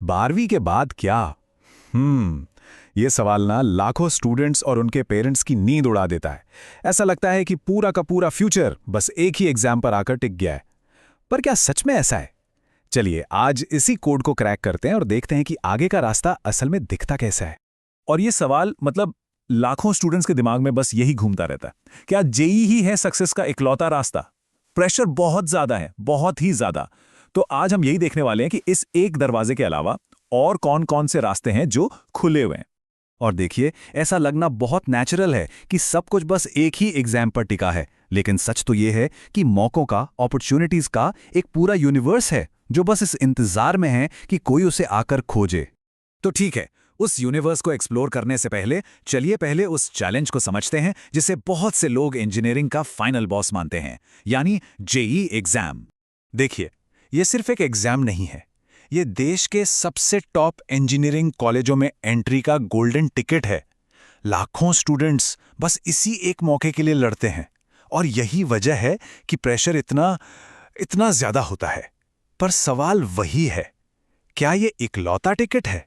12वीं के बाद क्या? ये सवाल ना लाखों स्टूडेंट्स और उनके पेरेंट्स की नींद उड़ा देता है। ऐसा लगता है कि पूरा का पूरा फ्यूचर बस एक ही एग्जाम पर आकर टिक गया है। पर क्या सच में ऐसा है? चलिए आज इसी कोड को क्रैक करते हैं और देखते हैं कि आगे का रास्ता असल में दिखता कैसा है। और ये सवाल लाखों स्टूडेंट्स के दिमाग में बस यही घूमता रहता है। क्या जेईई ही है सक्सेस का इकलौता रास्ता? प्रेशर बहुत ज्यादा है, बहुत ही ज्यादा। तो आज हम यही देखने वाले हैं कि इस एक दरवाजे के अलावा और कौन कौन से रास्ते हैं जो खुले हुए हैं। और देखिए, ऐसा लगना बहुत नेचुरल है कि सब कुछ बस एक ही एग्जाम पर टिका है, लेकिन सच तो ये है कि मौकों का, अपॉर्चुनिटीज का एक पूरा यूनिवर्स है जो बस इस इंतजार में है कि कोई उसे आकर खोजे। तो ठीक है, उस यूनिवर्स को एक्सप्लोर करने से पहले चलिए पहले उस चैलेंज को समझते हैं जिसे बहुत से लोग इंजीनियरिंग का फाइनल बॉस मानते हैं, यानी जेईई एग्जाम। देखिए, ये सिर्फ एक एग्जाम नहीं है, ये देश के सबसे टॉप इंजीनियरिंग कॉलेजों में एंट्री का गोल्डन टिकट है। लाखों स्टूडेंट्स बस इसी एक मौके के लिए लड़ते हैं और यही वजह है कि प्रेशर इतना ज्यादा होता है। पर सवाल वही है, क्या ये इकलौता टिकट है?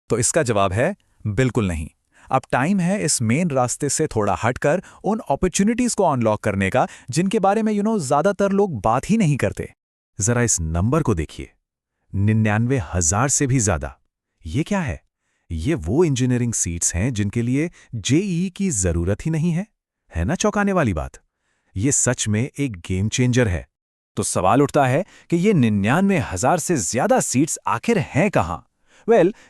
तो इसका जवाब है बिल्कुल नहीं। अब टाइम है इस मेन रास्ते से थोड़ा हटकर उन अपॉर्चुनिटीज को अनलॉक करने का जिनके बारे में ज्यादातर लोग बात ही नहीं करते। जरा इस नंबर को देखिए, 99,000 से भी ज्यादा। ये क्या है? ये वो इंजीनियरिंग सीट्स हैं जिनके लिए जेईई की जरूरत ही नहीं है। है ना चौंकाने वाली बात? ये सच में एक गेम चेंजर है। तो सवाल उठता है कि ये 99,000 से ज्यादा सीट्स आखिर हैं कहां?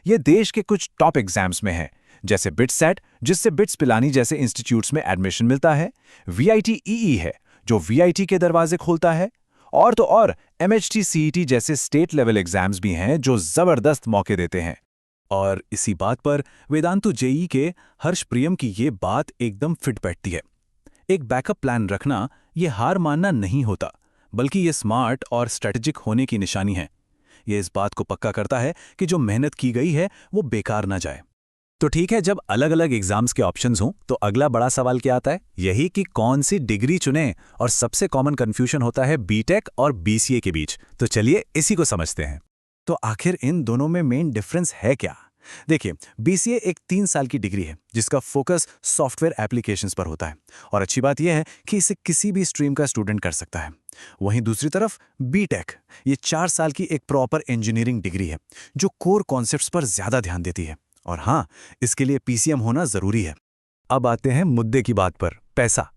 ये देश के कुछ टॉप एग्जाम्स में है, जैसे बिटसेट, जिससे बिट्स पिलानी जैसे इंस्टीट्यूट्स में एडमिशन मिलता है, वीआईटी है जो वीआईटी के दरवाजे खोलता है, और तो और एमएचटी सीईटी जैसे स्टेट लेवल एग्जाम्स भी हैं जो जबरदस्त मौके देते हैं। और इसी बात पर वेदांतु जेईई के हर्ष प्रियम की ये बात एकदम फिट बैठती है। एक बैकअप प्लान रखना ये हार मानना नहीं होता, बल्कि ये स्मार्ट और स्ट्रेटेजिक होने की निशानी है। ये इस बात को पक्का करता है कि जो मेहनत की गई है वो बेकार ना जाए। तो ठीक है, जब अलग अलग एग्जाम्स के ऑप्शंस हों तो अगला बड़ा सवाल क्या आता है? यही कि कौन सी डिग्री चुनें, और सबसे कॉमन कंफ्यूजन होता है बीटेक और बीसीए के बीच। तो चलिए इसी को समझते हैं। तो आखिर इन दोनों में मेन डिफरेंस है क्या? देखिए, बीसीए एक 3 साल की डिग्री है जिसका फोकस सॉफ्टवेयर एप्लीकेशंस पर होता है, और अच्छी बात यह है कि इसे किसी भी स्ट्रीम का स्टूडेंट कर सकता है। वहीं दूसरी तरफ बीटेक ये 4 साल की एक प्रॉपर इंजीनियरिंग डिग्री है जो कोर कॉन्सेप्ट्स पर ज्यादा ध्यान देती है, और हाँ, इसके लिए पीसीएम होना जरूरी है। अब आते हैं मुद्दे की बात पर, पैसा।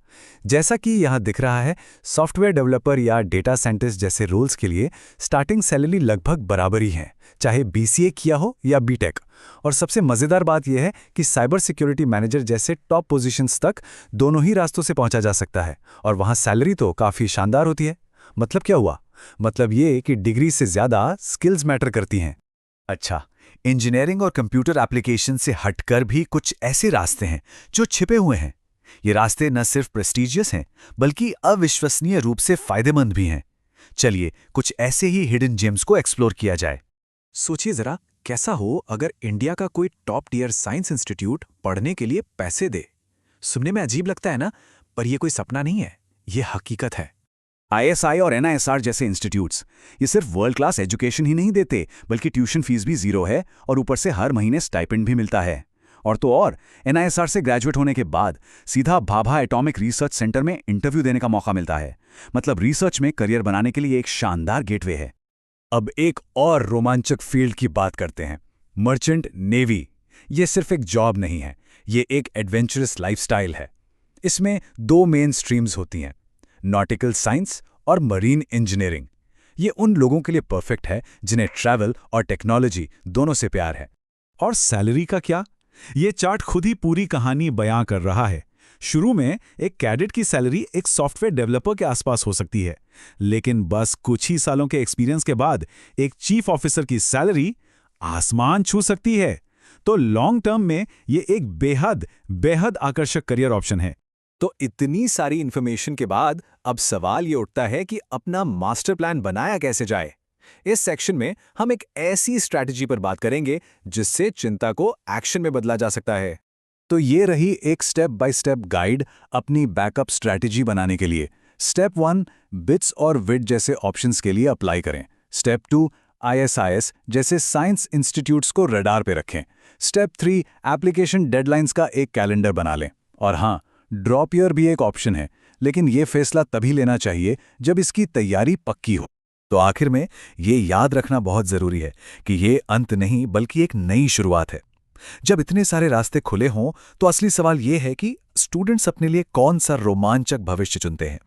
जैसा कि यहां दिख रहा है, सॉफ्टवेयर डेवलपर या डेटा साइंटिस्ट जैसे रोल्स के लिए स्टार्टिंग सैलरी लगभग बराबर ही है, चाहे बीसीए किया हो या बीटेक। और सबसे मजेदार बात यह है कि साइबर सिक्योरिटी मैनेजर जैसे टॉप पोजीशंस तक दोनों ही रास्तों से पहुंचा जा सकता है, और वहां सैलरी तो काफी शानदार होती है। मतलब क्या हुआ? मतलब ये कि डिग्री से ज्यादा स्किल्स मैटर करती हैं। अच्छा, इंजीनियरिंग और कंप्यूटर एप्लीकेशन से हटकर भी कुछ ऐसे रास्ते हैं जो छिपे हुए हैं। ये रास्ते न सिर्फ प्रेस्टीजियस हैं, बल्कि अविश्वसनीय रूप से फायदेमंद भी हैं। चलिए कुछ ऐसे ही हिडन जेम्स को एक्सप्लोर किया जाए। सोचिए जरा, कैसा हो अगर इंडिया का कोई टॉप टियर साइंस इंस्टीट्यूट पढ़ने के लिए पैसे दे। सुनने में अजीब लगता है ना, पर यह कोई सपना नहीं है, यह हकीकत है। आईएसआई और एनआईएसआर जैसे इंस्टीट्यूट्स ये सिर्फ वर्ल्ड क्लास एजुकेशन ही नहीं देते, बल्कि ट्यूशन फीस भी जीरो है, और ऊपर से हर महीने स्टाइपेंड भी मिलता है। और तो और एनआईएसआर से ग्रेजुएट होने के बाद सीधा भाभा एटॉमिक रिसर्च सेंटर में इंटरव्यू देने का मौका मिलता है। मतलब रिसर्च में करियर बनाने के लिए एक शानदार गेटवे है। अब एक और रोमांचक फील्ड की बात करते हैं, मर्चेंट नेवी। ये सिर्फ एक जॉब नहीं है, ये एक एडवेंचरस लाइफस्टाइल है। इसमें 2 मेन स्ट्रीम्स होती हैं, नॉटिकल साइंस और मरीन इंजीनियरिंग। ये उन लोगों के लिए परफेक्ट है जिन्हें ट्रैवल और टेक्नोलॉजी दोनों से प्यार है। और सैलरी का क्या? ये चार्ट खुद ही पूरी कहानी बयां कर रहा है। शुरू में एक कैडेट की सैलरी एक सॉफ्टवेयर डेवलपर के आसपास हो सकती है, लेकिन बस कुछ ही सालों के एक्सपीरियंस के बाद एक चीफ ऑफिसर की सैलरी आसमान छू सकती है। तो लॉन्ग टर्म में ये एक बेहद आकर्षक करियर ऑप्शन है। तो इतनी सारी इंफॉर्मेशन के बाद अब सवाल ये उठता है कि अपना मास्टर प्लान बनाया कैसे जाए। इस सेक्शन में हम एक ऐसी स्ट्रैटेजी पर बात करेंगे जिससे चिंता को एक्शन में बदला जा सकता है। तो ये रही एक स्टेप बाय स्टेप गाइड अपनी बैकअप स्ट्रैटेजी बनाने के लिए। स्टेप 1, बिट्स और विड जैसे ऑप्शंस के लिए अप्लाई करें। स्टेप 2, ISIS जैसे साइंस इंस्टीट्यूट्स को रडार पे रखें। स्टेप 3, एप्लीकेशन डेडलाइंस का एक कैलेंडर बना लें। और हाँ, ड्रॉप ईयर भी एक ऑप्शन है, लेकिन ये फैसला तभी लेना चाहिए जब इसकी तैयारी पक्की हो। तो आखिर में ये याद रखना बहुत जरूरी है कि ये अंत नहीं बल्कि एक नई शुरुआत है। जब इतने सारे रास्ते खुले हों तो असली सवाल ये है कि स्टूडेंट्स अपने लिए कौन सा रोमांचक भविष्य चुनते हैं।